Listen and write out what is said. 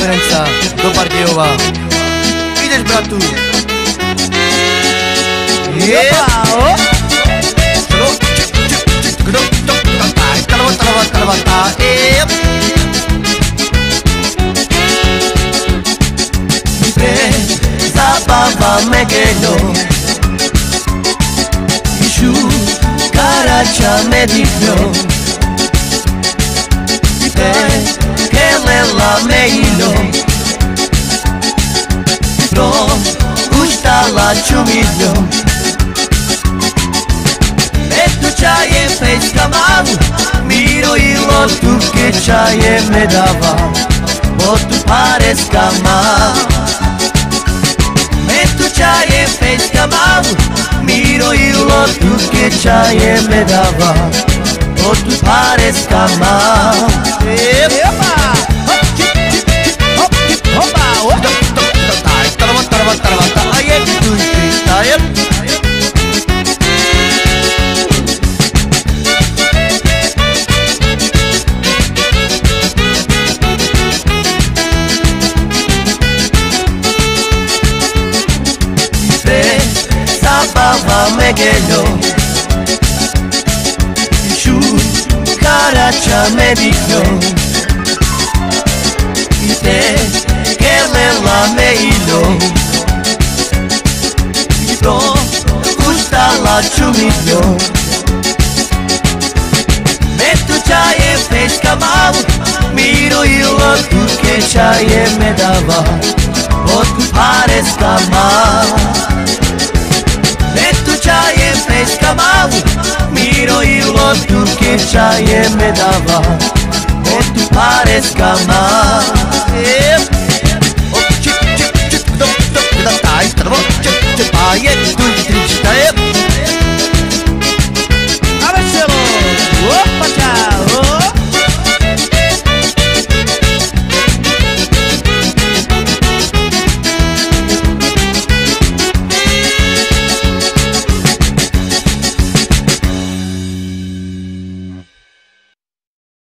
Ferenca do Bardejova. Ideš, bratu. Zabavame gelo Išu karačame divno Te kelela me ilo Pro ustala čumidno Etu čaje fejska malu Miro i lotu ke čaje me dava Botu pareska malu Čaje fejska malu Miro i lotu ke čaje me dava Otu pareska malu Zabavame gelo Išu karačame divno I te kelela me ilo I pro ustala čumidno Metu čaje fejska malu Miro i lotu ke čaje me dava Otkud pareska malu Čaje fejska malu Miro i lotu ke čaje me dava Otu pareska malu Čip, čip, čip, čip, dok, dok, da taj, trvo, čip, čip, a je tu